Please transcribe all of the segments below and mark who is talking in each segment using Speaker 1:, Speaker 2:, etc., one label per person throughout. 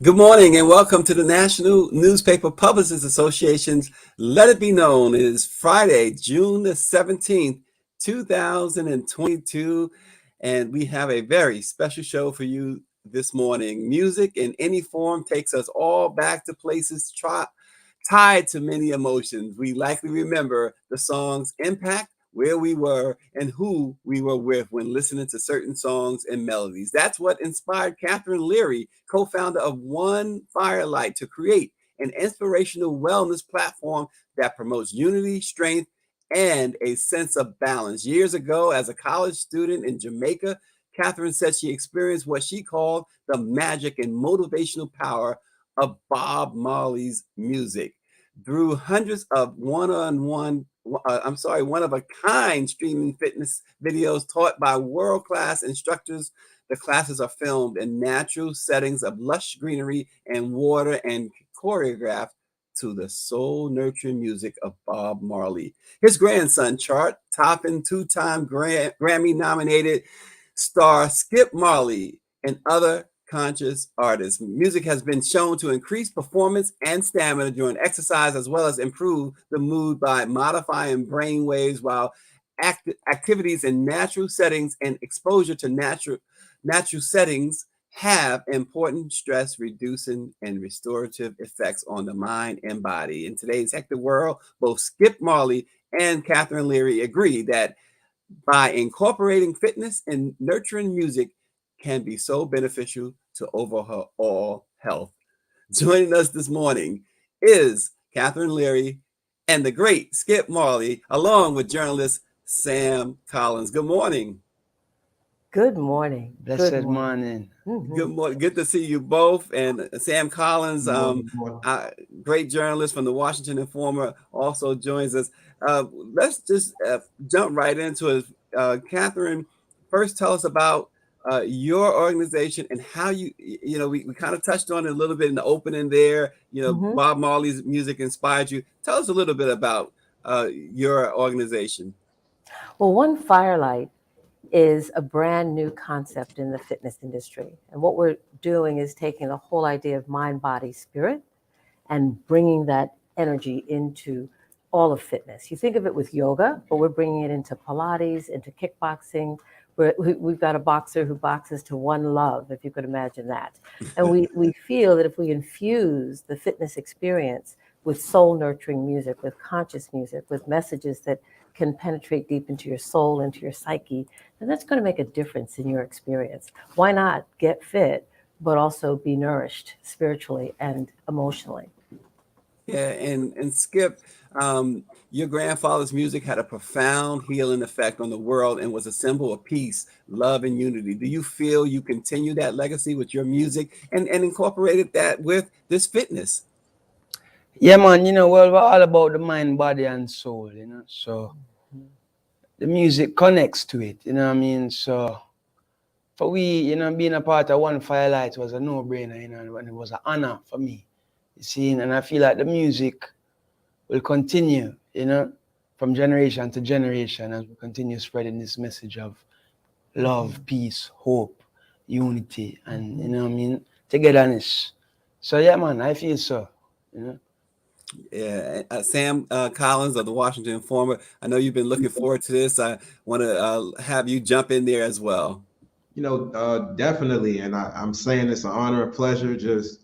Speaker 1: Good morning and welcome to the National Newspaper Publishers Association's Let It Be Known. It is Friday, June the 17th, 2022, and we have a very special show for you this morning. Music in any form takes us all back to places tied to many emotions. We likely remember the song's impact, where we were, and who we were with when listening to certain songs and melodies. That's what inspired Kathryn Leary, co-founder of One Firelight, to create an inspirational wellness platform that promotes unity, strength, and a sense of balance. Years ago, as a college student in Jamaica, Kathryn said she experienced what she called the magic and motivational power of Bob Marley's music. Through hundreds of one of a kind streaming fitness videos taught by world class instructors. The classes are filmed in natural settings of lush greenery and water and choreographed to the soul nurturing music of Bob Marley. His grandson, chart topping two-time Grammy nominated star Skip Marley, and other conscious artists. Music has been shown to increase performance and stamina during exercise, as well as improve the mood by modifying brain waves, while activities in natural settings and exposure to natural settings have important stress reducing and restorative effects on the mind and body. In today's hectic world, both Skip Marley and Kathryn Leary agree that by incorporating fitness and nurturing music can be so beneficial to overall health. Joining us this morning is Kathryn Leary and the great Skip Marley, along with journalist Sam Collins. Good morning.
Speaker 2: Good morning.
Speaker 3: Blessed morning.
Speaker 1: Good morning. Good to see you both. And Sam Collins, great journalist from the Washington Informer, also joins us. Let's just jump right into it. Kathryn, first tell us about your organization and how we kind of touched on it a little bit in the opening there. Bob Marley's music inspired you. Tell us a little bit about your organization.
Speaker 2: Well, One Firelight is a brand new concept in the fitness industry. And what we're doing is taking the whole idea of mind, body, spirit and bringing that energy into all of fitness. You think of it with yoga, but we're bringing it into Pilates, into kickboxing. We've got a boxer who boxes to One Love, if you could imagine that. And we feel that if we infuse the fitness experience with soul nurturing music, with conscious music, with messages that can penetrate deep into your soul, into your psyche, then that's going to make a difference in your experience. Why not get fit, but also be nourished spiritually and emotionally?
Speaker 1: Yeah, and Skip, your grandfather's music had a profound healing effect on the world and was a symbol of peace, love, and unity. Do you feel you continue that legacy with your music and incorporated that with this fitness?
Speaker 3: Yeah, man, well, we're all about the mind, body, and soul, so the music connects to it, what I mean? So for we, being a part of One Firelight was a no-brainer, and it was an honor for me, you see, and I feel like the music will continue, from generation to generation as we continue spreading this message of love, peace, hope, unity, and, togetherness. So, yeah, man, I feel so,
Speaker 1: Yeah, Sam Collins of the Washington Informer. I know you've been looking forward to this. I want to have you jump in there as well.
Speaker 4: Definitely. And I'm saying it's an honor and pleasure just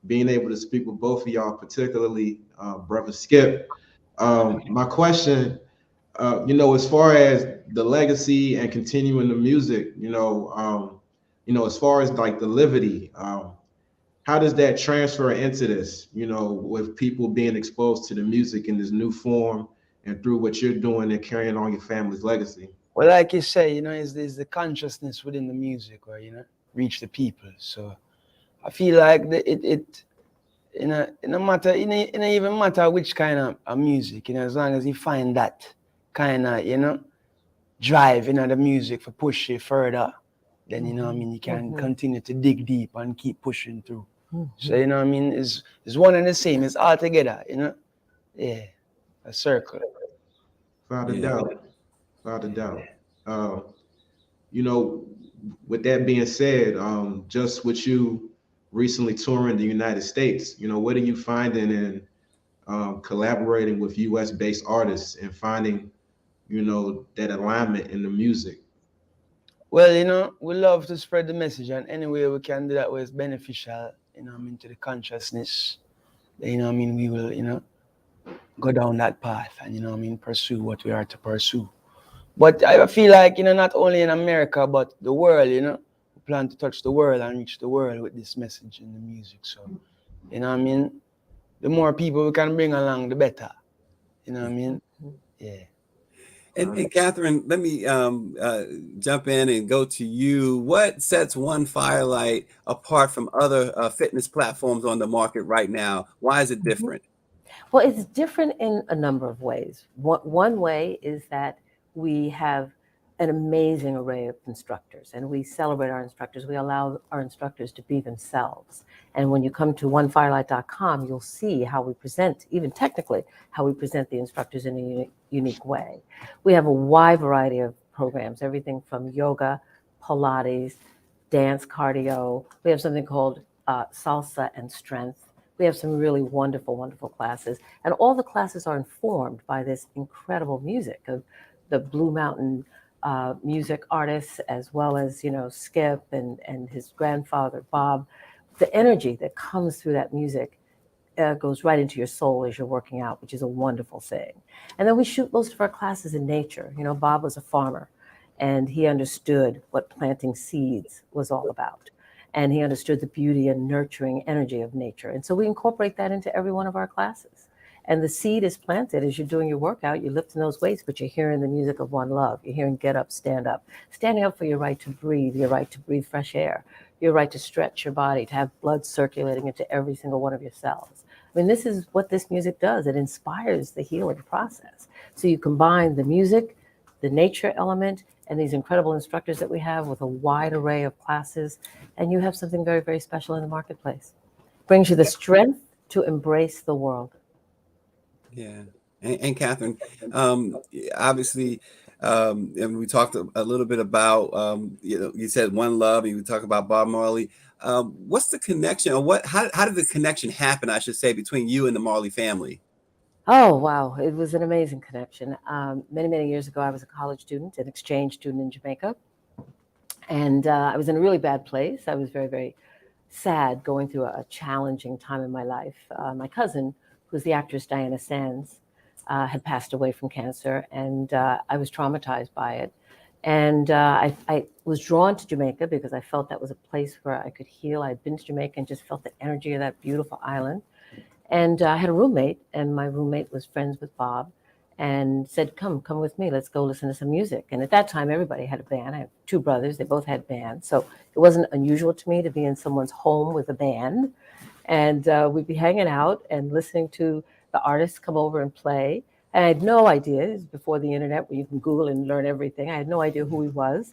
Speaker 4: being able to speak with both of y'all, particularly Brother Skip. My question, as far as the legacy and continuing the music, as far as like the levity, how does that transfer into this, with people being exposed to the music in this new form and through what you're doing and carrying on your family's legacy?
Speaker 3: Well, like you say, is the consciousness within the music where, reach the people. So I feel like it no matter, it don't even matter which kind of music, as long as you find that kind of, drive, the music for push you further, then, you can continue to dig deep and keep pushing through. So, it's one and the same. It's all together, Yeah, a circle.
Speaker 4: Without a doubt. Without a doubt. With that being said, just with you recently touring the United States. What are you finding in collaborating with U.S. based artists and finding, that alignment in the music?
Speaker 3: Well, we love to spread the message, and any way we can do that where it's beneficial, to the consciousness. We will, go down that path and, pursue what we are to pursue. But I feel like, not only in America, but the world, we plan to touch the world and reach the world with this message in the music. So, the more people we can bring along, the better. Yeah.
Speaker 1: And Kathryn, let me jump in and go to you. What sets One Firelight apart from other fitness platforms on the market right now? Why is it different?
Speaker 2: Well, it's different in a number of ways. One way is that we have an amazing array of instructors, and we celebrate our instructors. We allow our instructors to be themselves. And when you come to onefirelight.com, you'll see how we present, even technically, how we present the instructors in a unique way. We have a wide variety of programs, everything from yoga, Pilates, dance, cardio. We have something called salsa and strength. We have some really wonderful, wonderful classes. And all the classes are informed by this incredible music of the Blue Mountain music artists, as well as, Skip and his grandfather, Bob. The energy that comes through that music goes right into your soul as you're working out, which is a wonderful thing. And then we shoot most of our classes in nature. Bob was a farmer, and he understood what planting seeds was all about. And he understood the beauty and nurturing energy of nature. And so we incorporate that into every one of our classes. And the seed is planted as you're doing your workout. You're lifting those weights, but you're hearing the music of one love. You're hearing get up, standing up for your right to breathe, your right to breathe fresh air, your right to stretch your body, to have blood circulating into every single one of your cells. I mean, this is what this music does. It inspires the healing process. So you combine the music, the nature element, and these incredible instructors that we have with a wide array of classes, and you have something very, very special in the marketplace. Brings you the strength to embrace the world.
Speaker 1: Yeah. And Kathryn, obviously, and we talked a little bit about, you said One Love, and we talk about Bob Marley. What's the connection, or how did the connection happen, I should say, between you and the Marley family?
Speaker 2: Oh, wow. It was an amazing connection. Many, many years ago, I was a college student, an exchange student in Jamaica. And I was in a really bad place. I was very, very sad, going through a challenging time in my life. My cousin, who's the actress Diana Sands, had passed away from cancer, and I was traumatized by it. And I was drawn to Jamaica because I felt that was a place where I could heal. I'd been to Jamaica and just felt the energy of that beautiful island. And I had a roommate, and my roommate was friends with Bob, and said, come with me, let's go listen to some music. And at that time, everybody had a band. I have two brothers, they both had bands. So it wasn't unusual to me to be in someone's home with a band. And we'd be hanging out and listening to the artists come over and play. And I had no idea, it was before the internet where you can Google and learn everything. I had no idea who he was.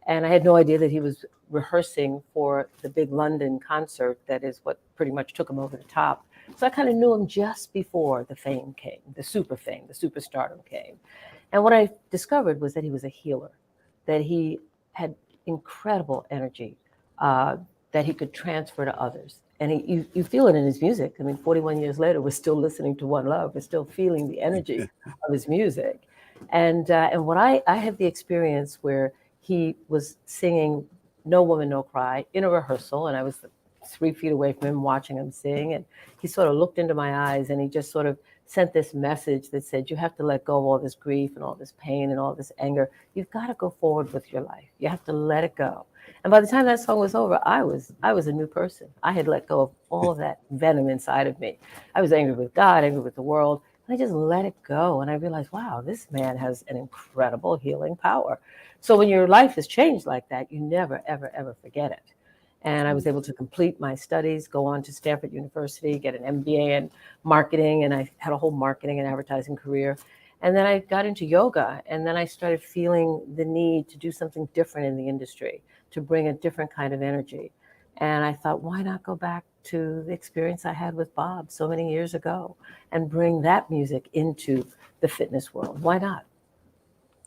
Speaker 2: And I had no idea that he was rehearsing for the big London concert that is what pretty much took him over the top. So I kind of knew him just before the fame came, the super fame, the superstardom came. And what I discovered was that he was a healer, that he had incredible energy that he could transfer to others. And you feel it in his music. I mean, 41 years later, we're still listening to One Love. We're still feeling the energy of his music. And what I had the experience where he was singing No Woman, No Cry in a rehearsal, and I was 3 feet away from him watching him sing, and he sort of looked into my eyes and he just sort of sent this message that said, you have to let go of all this grief and all this pain and all this anger. You've got to go forward with your life. You have to let it go. And by the time that song was over, I was a new person. I had let go of all of that venom inside of me. I was angry with God, angry with the world, and I just let it go. And I realized, wow, this man has an incredible healing power. So when your life is changed like that, you never, ever, ever forget it. And I was able to complete my studies, go on to Stanford University, get an MBA in marketing, and I had a whole marketing and advertising career. And then I got into yoga, and then I started feeling the need to do something different in the industry, to bring a different kind of energy. And I thought, why not go back to the experience I had with Bob so many years ago and bring that music into the fitness world? Why not?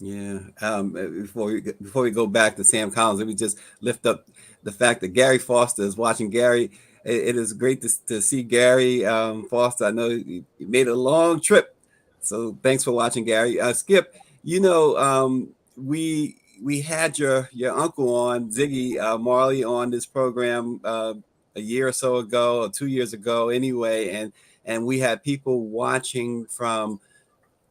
Speaker 1: Yeah. Before we go back to Sam Collins, let me just lift up the fact that Gary Foster is watching. Gary, it is great to see Gary Foster. I know you made a long trip, so thanks for watching, Gary. Skip, you know, we had your uncle on, Ziggy Marley, on this program a year or so ago, or 2 years ago, anyway, and we had people watching from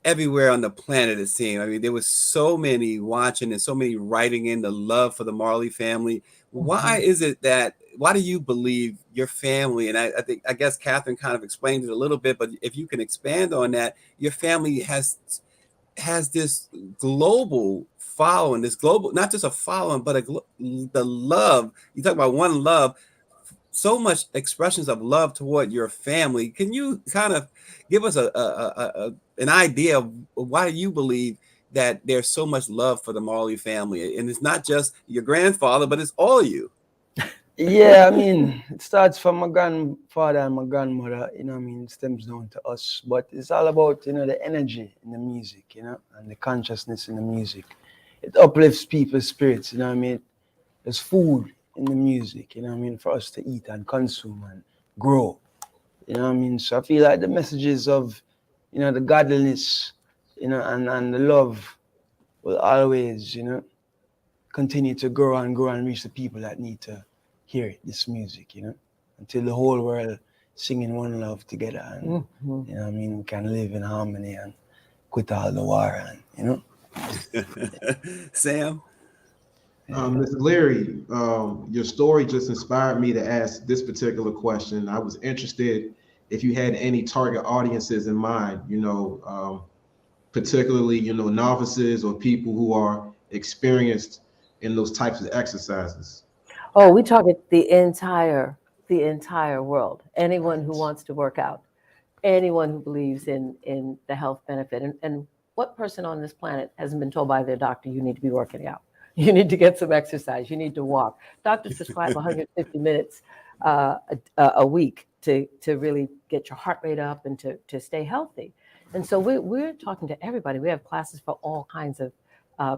Speaker 1: everywhere on the planet, it seemed. I mean, there was so many watching and so many writing in the love for the Marley family. Why is it that, why do you believe your family, and I guess Kathryn kind of explained it a little bit, but if you can expand on that, your family has this global following, this global, not just a following, but the love. You talk about one love, so much expressions of love toward your family. Can you kind of give us an idea of why you believe that there's so much love for the Marley family? And it's not just your grandfather, but it's all you.
Speaker 3: Yeah, I mean, it starts from my grandfather and my grandmother, you know what I mean, it stems down to us. But it's all about, you know, the energy in the music, you know, and the consciousness in the music. It uplifts people's spirits, you know what I mean? There's food in the music, you know what I mean, for us to eat and consume and grow, you know what I mean? So I feel like the messages of, you know, the godliness, you know, and the love will always, you know, continue to grow and reach the people that need to hear it, this music, you know, until the whole world singing one love together, and you know what I mean, we can live in harmony and quit all the war, and you know.
Speaker 1: Sam?
Speaker 4: Mr. Leary, your story just inspired me to ask this particular question. I was interested if you had any target audiences in mind, you know, particularly, you know, novices or people who are experienced in those types of exercises.
Speaker 2: Oh, we target the entire world. Anyone who wants to work out, anyone who believes in the health benefit. And what person on this planet hasn't been told by their doctor, you need to be working out? You need to get some exercise. You need to walk. Doctors prescribe 150 minutes a week to really get your heart rate up and to stay healthy. And so we're talking to everybody. We have classes for all kinds of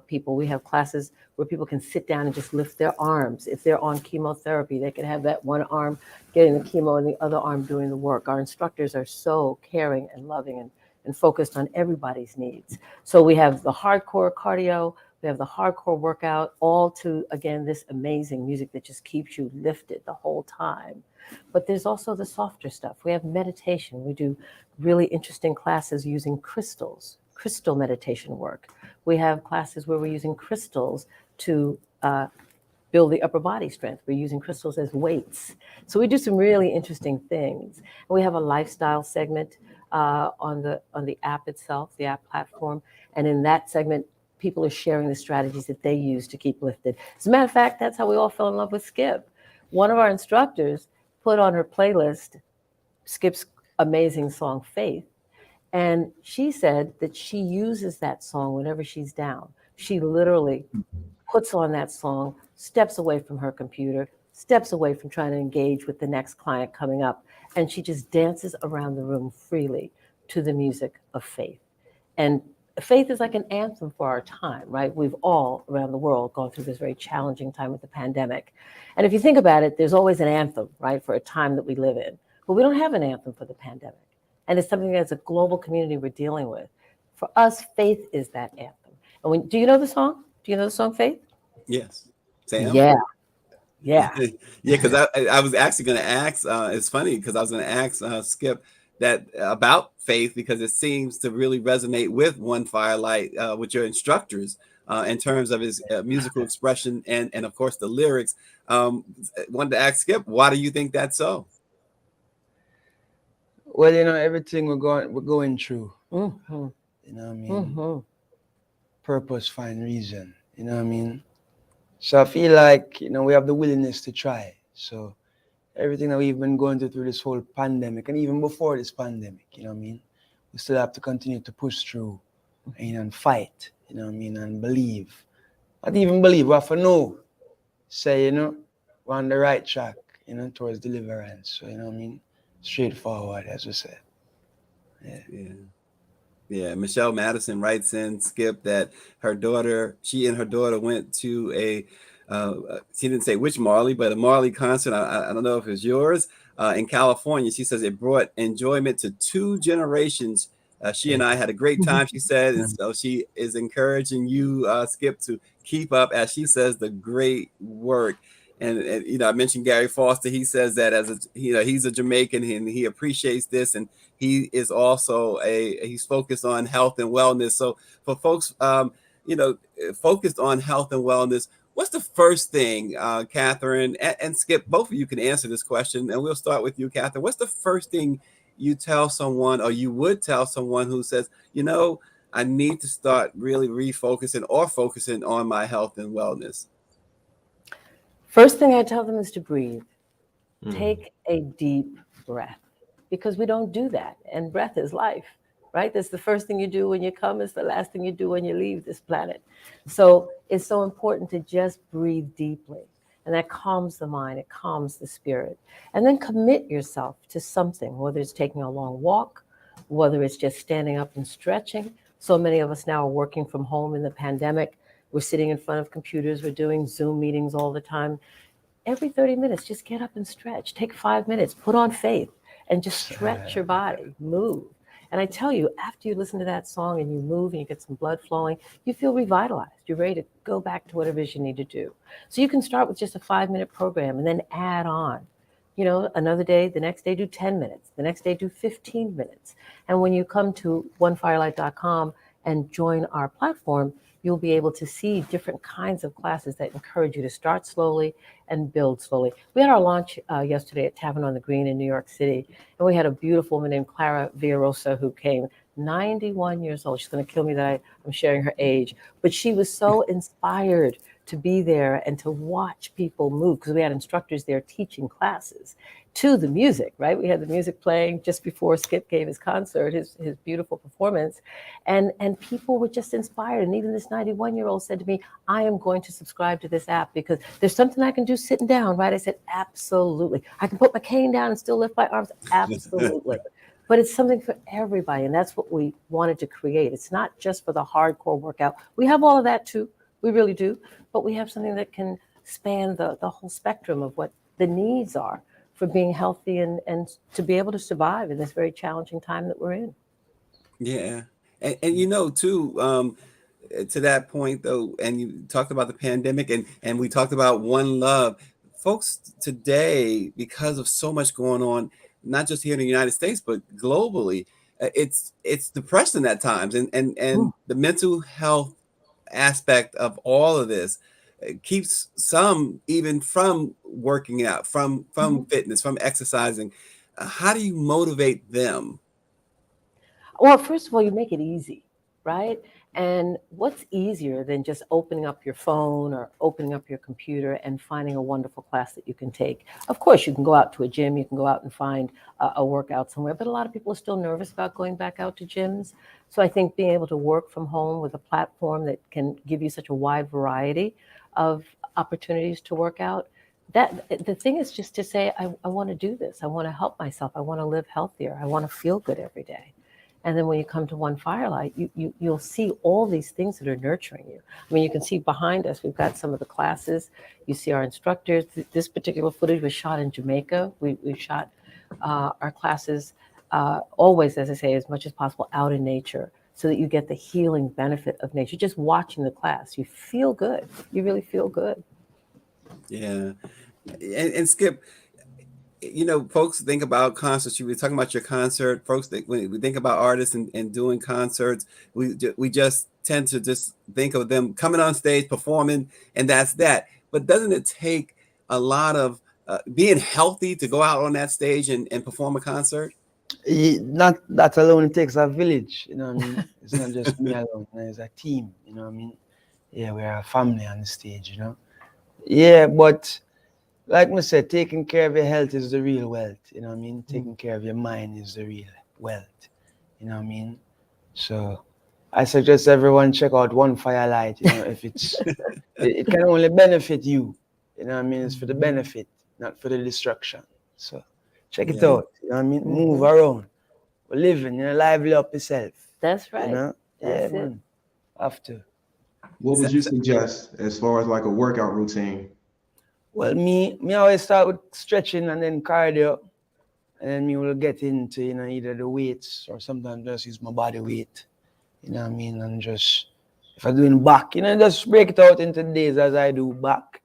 Speaker 2: people. We have classes where people can sit down and just lift their arms. If they're on chemotherapy, they can have that one arm getting the chemo and the other arm doing the work. Our instructors are so caring and loving and focused on everybody's needs. So we have the hardcore cardio, we have the hardcore workout, all to, again, this amazing music that just keeps you lifted the whole time. But there's also the softer stuff. We have meditation. We do really interesting classes using crystals, crystal meditation work. We have classes where we're using crystals to build the upper body strength. We're using crystals as weights. So we do some really interesting things. And we have a lifestyle segment on the app itself, the app platform. And in that segment, people are sharing the strategies that they use to keep lifted. As a matter of fact, that's how we all fell in love with Skip. One of our instructors put on her playlist Skip's amazing song, Faith. And she said that she uses that song whenever she's down. She literally puts on that song, steps away from her computer, steps away from trying to engage with the next client coming up, and she just dances around the room freely to the music of Faith. And Faith is like an anthem for our time, right? We've all around the world gone through this very challenging time with the pandemic. And if you think about it, there's always an anthem, right, for a time that we live in. But we don't have an anthem for the pandemic. And it's something that's a global community we're dealing with. For us, Faith is that anthem. And do you know the song? Do you know the song Faith?
Speaker 1: Yes. Sam?
Speaker 2: Yeah.
Speaker 1: Yeah, because I was actually going to ask, it's funny because I was going to ask Skip that about Faith, because it seems to really resonate with One Firelight, with your instructors in terms of his musical expression and of course the lyrics. Wanted to ask Skip, why do you think that's so?
Speaker 3: Well, you know, everything we're going through,
Speaker 2: Mm-hmm.
Speaker 3: you know what I mean? Purpose, find reason, you know what I mean? So I feel like, you know, we have the willingness to try. So everything that we've been going through this whole pandemic, and even before this pandemic, you know what I mean? We still have to continue to push through and fight, you know what I mean? And believe. Not even believe, we have to know. Say, you know, we're on the right track, you know, towards deliverance. So, you know what I mean? Straightforward, as we said.
Speaker 1: Yeah. Michelle Madison writes in, Skip, that she and her daughter went to She didn't say which Marley, but a Marley concert. I don't know if it's yours in California. She says it brought enjoyment to 2 generations. She and I had a great time, she said, and so she is encouraging you, Skip, to keep up, as she says, the great work. And you know, I mentioned Gary Foster. He says that as a, you know, he's a Jamaican and he appreciates this, and he is also he's focused on health and wellness. So for folks, you know, focused on health and wellness, what's the first thing, Kathryn and Skip, both of you can answer this question, and we'll start with you, Kathryn. What's the first thing you tell someone, or you would tell someone who says, you know, I need to start really refocusing or focusing on my health and wellness?
Speaker 2: First thing I tell them is to breathe. Take a deep breath, because we don't do that. And breath is life, right? That's the first thing you do when you come. It's the last thing you do when you leave this planet. So it's so important to just breathe deeply. And that calms the mind, it calms the spirit. And then commit yourself to something, whether it's taking a long walk, whether it's just standing up and stretching. So many of us now are working from home in the pandemic. We're sitting in front of computers, we're doing Zoom meetings all the time. Every 30 minutes, just get up and stretch. Take 5 minutes, put on faith, and just stretch your body, move. And I tell you, after you listen to that song and you move and you get some blood flowing, you feel revitalized. You're ready to go back to whatever it is you need to do. So you can start with just a 5-minute program and then add on. You know, another day, the next day do 10 minutes, the next day do 15 minutes. And when you come to onefirelight.com and join our platform, you'll be able to see different kinds of classes that encourage you to start slowly and build slowly. We had our launch yesterday at Tavern on the Green in New York City, and we had a beautiful woman named Clara Villarosa who came, 91 years old. She's going to kill me that I'm sharing her age, but she was so inspired to be there and to watch people move, because we had instructors there teaching classes to the music, right? We had the music playing just before Skip gave his concert, his beautiful performance, and people were just inspired. And even this 91-year-old said to me, I am going to subscribe to this app because there's something I can do sitting down, right? I said, absolutely. I can put my cane down and still lift my arms, absolutely. But it's something for everybody, and that's what we wanted to create. It's not just for the hardcore workout. We have all of that too, we really do, but we have something that can span the whole spectrum of what the needs are for being healthy and to be able to survive in this very challenging time that we're in.
Speaker 1: Yeah. And you know, too, to that point though, and you talked about the pandemic and we talked about one love. Folks today, because of so much going on, not just here in the United States, but globally, it's depressing at times. And the mental health aspect of all of this keeps some even from working out, from fitness, from exercising. How do you motivate them?
Speaker 2: Well, first of all, you make it easy, right? And what's easier than just opening up your phone or opening up your computer and finding a wonderful class that you can take? Of course, you can go out to a gym, you can go out and find a workout somewhere, but a lot of people are still nervous about going back out to gyms. So I think being able to work from home with a platform that can give you such a wide variety of opportunities to work out, that the thing is just to say, I want to do this. I want to help myself. I want to live healthier. I want to feel good every day. And then when you come to One Firelight, you'll see all these things that are nurturing you. I mean, you can see behind us, we've got some of the classes. You see our instructors. This particular footage was shot in Jamaica. We shot our classes always, as I say, as much as possible out in nature, so that you get the healing benefit of nature. Just watching the class, you feel good. You really feel good.
Speaker 1: Yeah. And Skip, you know, folks think about concerts. You were talking about your concert. Folks, when we think about artists and doing concerts, we just tend to just think of them coming on stage, performing, and that's that. But doesn't it take a lot of being healthy to go out on that stage and perform a concert?
Speaker 3: Not that alone, it takes a village, you know what I mean? It's not just me alone, it's a team, you know what I mean? Yeah, we're a family on the stage, you know? Yeah, but like I said, taking care of your health is the real wealth, you know what I mean? Taking care of your mind is the real wealth, you know what I mean? So I suggest everyone check out One Firelight, you know, if it's, it can only benefit you, you know what I mean? It's for the benefit, not for the destruction. So check it out, you know what I mean? Move around, we're living, you know, lively up yourself.
Speaker 2: That's right.
Speaker 3: You know?
Speaker 2: That's
Speaker 3: yeah,
Speaker 2: it.
Speaker 3: man, have to.
Speaker 4: What would you suggest as far as like a workout routine?
Speaker 3: Well, me always start with stretching and then cardio, and then me will get into, either the weights or sometimes just use my body weight, and just, if I'm doing back, just break it out into days as I do back,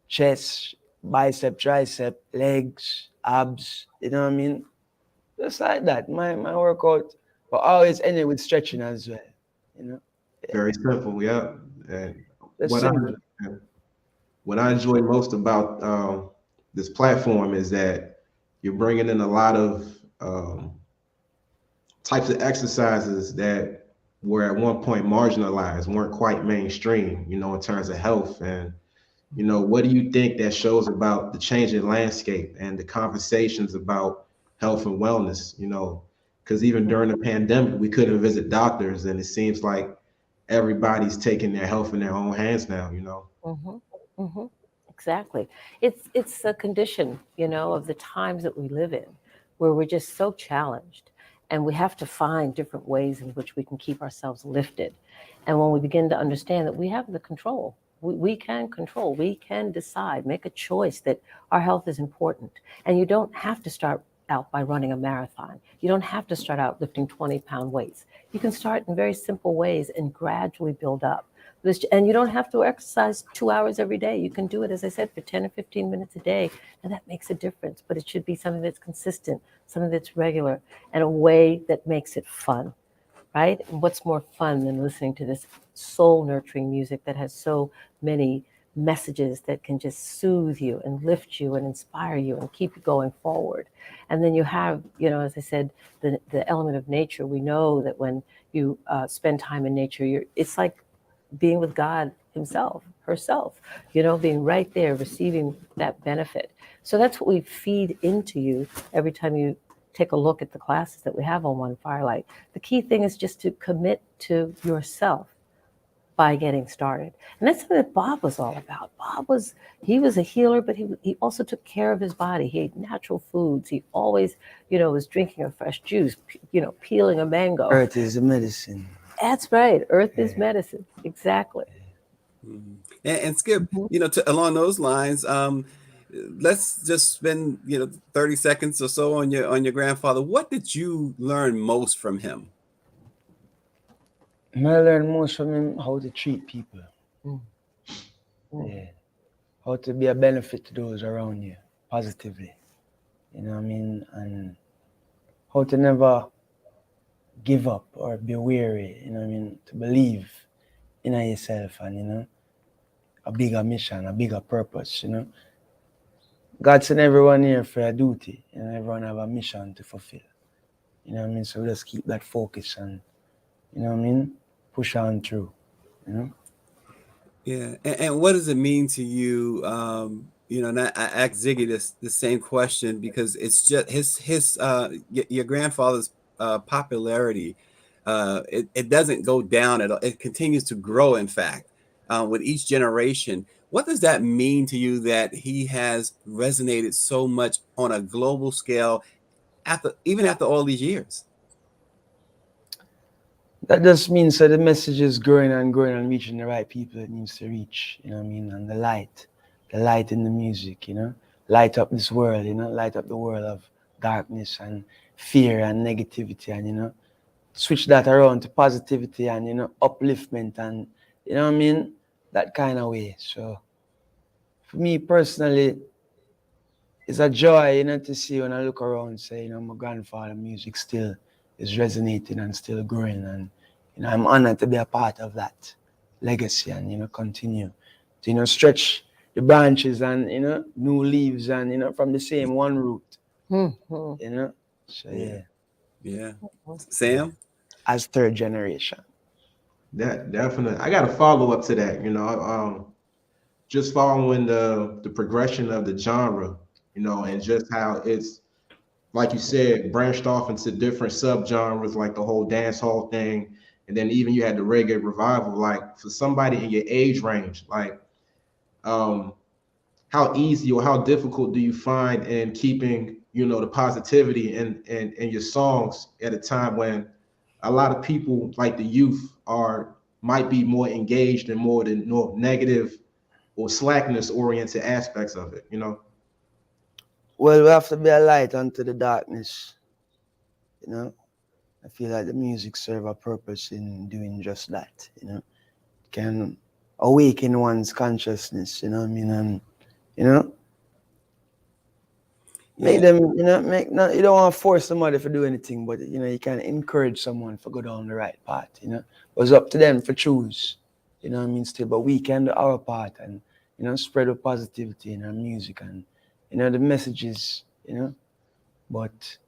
Speaker 3: chest, bicep, tricep, legs, abs, just like that. My workout, but always end it with stretching as well, Yeah.
Speaker 4: Very simple, yeah. And
Speaker 3: That's
Speaker 4: what I
Speaker 3: simple.
Speaker 4: what I enjoy most about this platform is that you're bringing in a lot of types of exercises that were at one point marginalized, weren't quite mainstream, in terms of health. And, what do you think that shows about the changing landscape and the conversations about health and wellness? Because even during the pandemic, we couldn't visit doctors, and it seems like everybody's taking their health in their own hands now.
Speaker 2: Mm-hmm. Mm-hmm. Exactly. It's a condition, of the times that we live in, where we're just so challenged, and we have to find different ways in which we can keep ourselves lifted. And when we begin to understand that we have the control, we can control, we can decide, make a choice that our health is important. And you don't have to start out by running a marathon. You don't have to start out lifting 20-pound weights. You can start in very simple ways and gradually build up. And you don't have to exercise 2 hours every day. You can do it, as I said, for 10 or 15 minutes a day, and that makes a difference. But it should be something that's consistent, something that's regular, and a way that makes it fun, right? And what's more fun than listening to this soul-nurturing music that has so many messages that can just soothe you and lift you and inspire you and keep you going forward. And then you have, as I said, the element of nature. We know that when you spend time in nature, it's like being with God himself, herself, being right there, receiving that benefit. So that's what we feed into you every time you take a look at the classes that we have on One Firelight. The key thing is just to commit to yourself by getting started. And that's something that Bob was all about. He was a healer, but he also took care of his body. He ate natural foods. He always, was drinking a fresh juice, peeling a mango.
Speaker 3: Earth is a medicine.
Speaker 2: That's right. Earth is medicine. Exactly.
Speaker 1: Mm-hmm. And Skip, along those lines, let's just spend 30 seconds or so on your grandfather. What did you learn most from him?
Speaker 3: I learned most from him how to treat people. Yeah. How to be a benefit to those around you positively. And how to never give up or be weary, to believe in yourself and, a bigger mission, a bigger purpose, God sent everyone here for a duty, everyone have a mission to fulfill. So just keep that focus and, push on through,
Speaker 1: Yeah. And what does it mean to you? And I asked Ziggy the same question because it's just his your grandfather's popularity. It doesn't go down at all. It continues to grow, in fact, with each generation. What does that mean to you that he has resonated so much on a global scale even after all these years?
Speaker 3: That just means that the message is growing and growing and reaching the right people it needs to reach, and the light in the music, light up this world, light up the world of darkness and fear and negativity and, switch that around to positivity and, upliftment and, that kind of way. So for me personally, it's a joy, to see when I look around and say, my grandfather's music still is resonating and still growing. And, I'm honored to be a part of that legacy and, continue to, stretch the branches and, new leaves and, from the same one root,
Speaker 2: Mm-hmm.
Speaker 3: So, yeah.
Speaker 1: Yeah. Sam?
Speaker 3: As third generation.
Speaker 4: That definitely. I got a follow up to that. Just following the progression of the genre, and just how it's, like you said, branched off into different subgenres, like the whole dance hall thing, and then even you had the reggae revival. Like for somebody in your age range, like how easy or how difficult do you find in keeping the positivity in your songs at a time when a lot of people like the youth are might be more engaged in more than more negative or slackness oriented aspects of it, you know?
Speaker 3: Well, we have to be a light unto the darkness, you know. I feel like the music serve a purpose in doing just that, you know. It can awaken one's consciousness, you know what I mean, and you know, make them, you know, you don't want to force somebody to do anything, but you know, you can encourage someone to go down the right path, you know. But it's up to them to choose, you know what I mean, still. But we can do our part and, you know, spread the positivity in our music and, you know, the messages, you know. But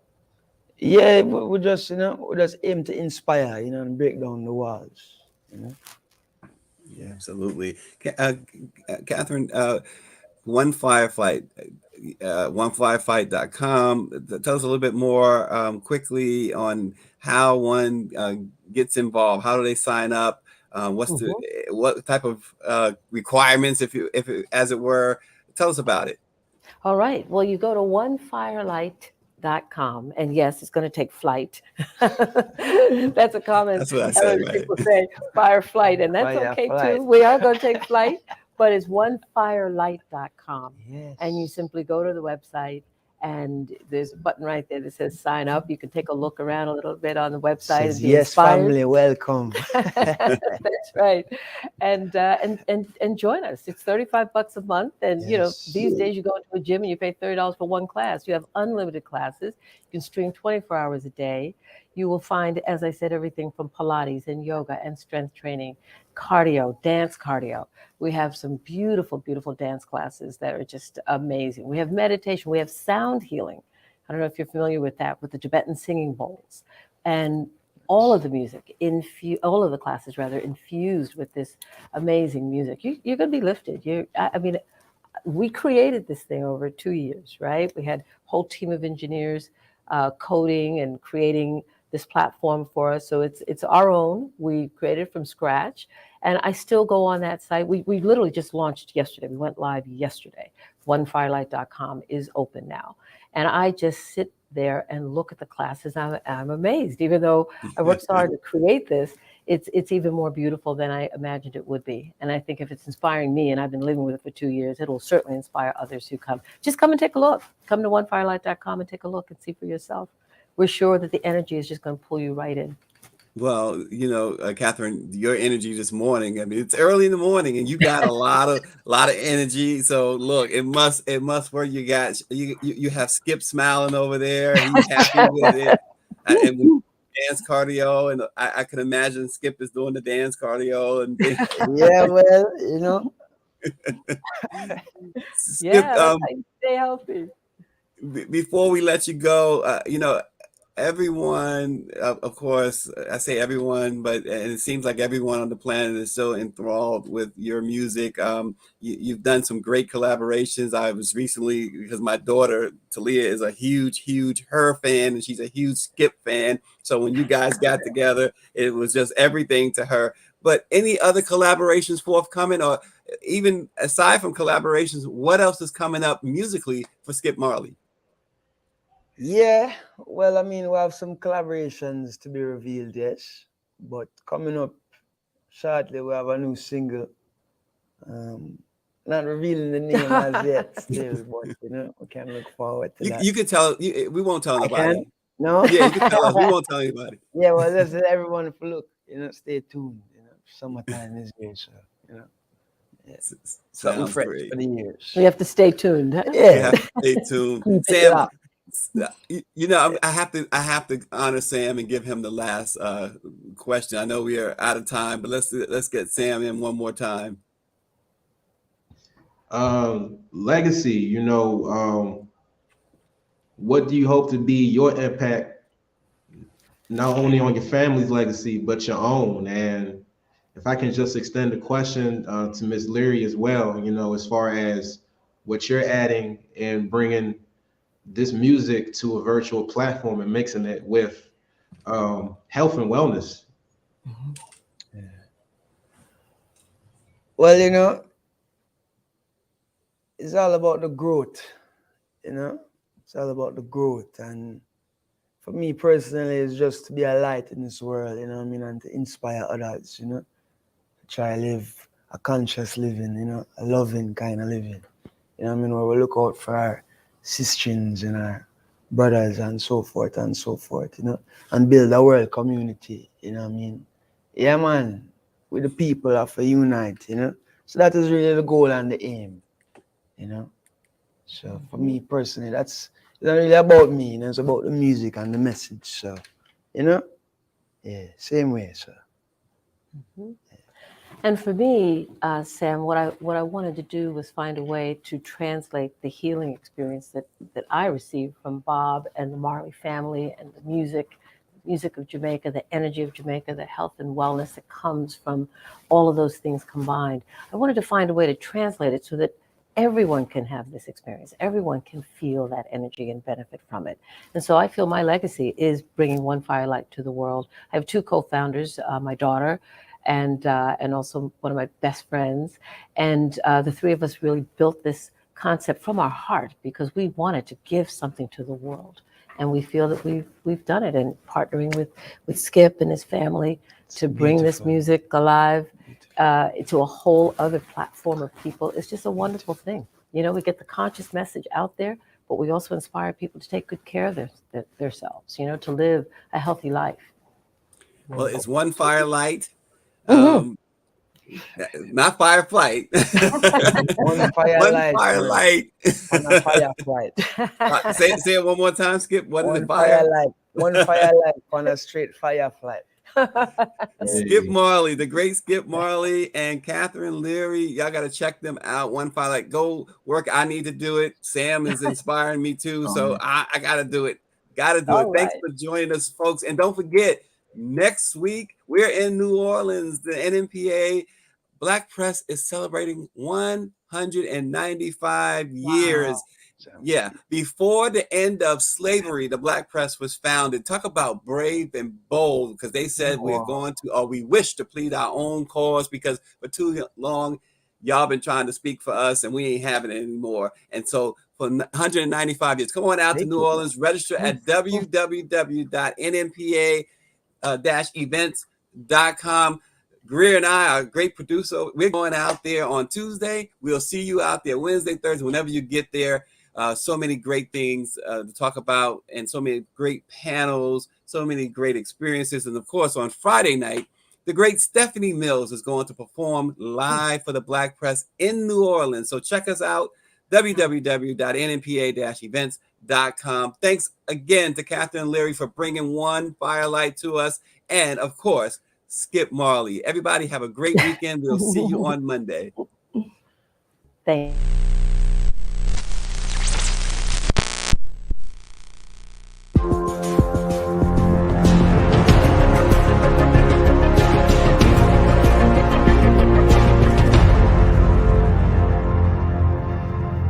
Speaker 3: yeah, we just, you know, we just aim to inspire, you know, and break down the walls, you know.
Speaker 1: Yeah, absolutely. Kathryn, One Firelight, onefirefight.com. Tell us a little bit more quickly on how one gets involved. How do they sign up? What type of requirements, if as it were? Tell us about it.
Speaker 2: All right. Well, you go to onefirelight.com, and yes, it's going to take flight. That's a common
Speaker 1: That's what I
Speaker 2: error
Speaker 1: said,
Speaker 2: that
Speaker 1: right?
Speaker 2: people say, fire flight, and that's
Speaker 3: Fire
Speaker 2: okay
Speaker 3: flight.
Speaker 2: too. We are going to take flight, but it's onefirelight.com.
Speaker 3: Yes.
Speaker 2: And you simply go to the website, and there's a button right there that says sign up. You can take a look around a little bit on the website and be
Speaker 3: yes,
Speaker 2: inspired.
Speaker 3: family, welcome.
Speaker 2: That's right, and join us. It's $35 a month, and you know,
Speaker 3: Yes.
Speaker 2: these days you go into a gym and you pay $30 for one class. You have unlimited classes. You can stream 24 hours a day. You will find, as I said, everything from Pilates and yoga and strength training, cardio, dance cardio. We have some beautiful, beautiful dance classes that are just amazing. We have meditation. We have sound healing. I don't know if you're familiar with that, with the Tibetan singing bowls. And all of the music, all of the classes rather, infused with this amazing music. You're going to be lifted. I mean, we created this thing over 2 years, right? We had a whole team of engineers coding and creating this platform for us. So it's our own. We created it from scratch. And I still go on that site. We literally just launched yesterday. We went live yesterday. OneFirelight.com is open now. And I just sit there and look at the classes. I'm amazed. Even though I worked so hard to create this, it's even more beautiful than I imagined it would be. And I think if it's inspiring me, and I've been living with it for 2 years, it'll certainly inspire others who come. Just come and take a look. Come to onefirelight.com and take a look and see for yourself. We're sure that the energy is just going to pull you right in.
Speaker 1: Well, you know, Kathryn, your energy this morning. I mean, it's early in the morning, and you got a lot of energy. So look, it must work. You have Skip smiling over there. He's happy with it, and with dance cardio, and I can imagine Skip is doing the dance cardio and things.
Speaker 3: Yeah, well, you know.
Speaker 1: Skip,
Speaker 2: Yeah, that's how you stay healthy.
Speaker 1: before we let you go, you know, everyone, of course, I say everyone, but and it seems like everyone on the planet is so enthralled with your music. You've done some great collaborations. I was recently, because my daughter Talia is a huge her fan, and she's a huge Skip fan. So when you guys got together, it was just everything to her. But any other collaborations forthcoming, or even aside from collaborations, what else is coming up musically for Skip Marley?
Speaker 3: Yeah, well, I mean, we have some collaborations to be revealed, yes. But coming up shortly, we have a new single. Not revealing the name as yet, still, but you know, we can look forward to that.
Speaker 1: You can tell. We won't tell
Speaker 3: I
Speaker 1: nobody.
Speaker 3: can? No?
Speaker 1: Yeah, you can tell us. We won't tell anybody.
Speaker 3: Yeah, well, let's let everyone if look, you know, stay tuned. You know, summertime is here, so you know. Yeah. Something
Speaker 1: Sounds
Speaker 3: fresh
Speaker 1: great.
Speaker 3: for the years.
Speaker 2: We have to stay tuned. Huh?
Speaker 3: Yeah.
Speaker 1: We have to stay tuned.
Speaker 2: Keep it
Speaker 1: Sam,
Speaker 2: locked.
Speaker 1: you know, I have to honor Sam and give him the last question. I know we are out of time, but let's get Sam in one more time.
Speaker 4: Legacy, you know, what do you hope to be your impact, not only on your family's legacy, but your own? And if I can just extend the question to Ms. Leary as well, you know, as far as what you're adding and bringing this music to a virtual platform and mixing it with health and wellness.
Speaker 3: Yeah. Well, you know, it's all about the growth, you know. It's all about the growth. And for me personally, it's just to be a light in this world, you know what I mean, and to inspire others, you know. try live a conscious living, you know, a loving kind of living. You know what I mean? Where we look out for our sisters and our brothers and so forth, you know, and build a world community, you know what I mean? Yeah, man, with the people have to unite, you know. So that is really the goal and the aim, you know. So for me personally, it's not really about me, you know, it's about the music and the message. So, you know, yeah, same way, so.
Speaker 2: And for me, Sam, what I wanted to do was find a way to translate the healing experience that I received from Bob and the Marley family and the music of Jamaica, the energy of Jamaica, the health and wellness that comes from all of those things combined. I wanted to find a way to translate it so that everyone can have this experience. Everyone can feel that energy and benefit from it. And so I feel my legacy is bringing One Firelight to the world. I have two co-founders, my daughter, and also one of my best friends. And the three of us really built this concept from our heart because we wanted to give something to the world. And we feel that we've done it, and partnering with Skip and his family to bring this music alive to a whole other platform of people. It's just a wonderful thing. You know, we get the conscious message out there, but we also inspire people to take good care of themselves, you know, to live a healthy life.
Speaker 1: Well, it's One Firelight. Not Fireflight.
Speaker 3: One firelight.
Speaker 1: One Firelight.
Speaker 3: On a fireflight.
Speaker 1: Say it one more time, Skip. What is
Speaker 3: One
Speaker 1: the fire?
Speaker 3: firelight. One firelight on a straight fireflight.
Speaker 1: Skip Marley, the great Skip Marley and Kathryn Leary. Y'all got to check them out. One Firelight. Go work. I need to do it. Sam is inspiring me too. So I got to do it. Got to do it. Thanks for joining us, folks. And don't forget, next week, we're in New Orleans. The NMPA Black Press is celebrating 195 years. Yeah, before the end of slavery, the Black Press was founded. Talk about brave and bold, because they said we're going to, or we wish to plead our own cause, because for too long, y'all been trying to speak for us and we ain't having it anymore. And so for 195 years, come on out to New Orleans, register at www.nmpa-events.com. Greer and I, our great producer, we're going out there on Tuesday. We'll see you out there Wednesday, Thursday, whenever you get there. So many great things to talk about, and so many great panels, so many great experiences. And of course, on Friday night, the great Stephanie Mills is going to perform live for the Black Press in New Orleans. So check us out, www.nmpa-events.com. Thanks again to Kathryn Leary for bringing One Firelight to us. And of course, Skip Marley. Everybody have a great weekend. We'll see you on Monday.
Speaker 2: Thank you.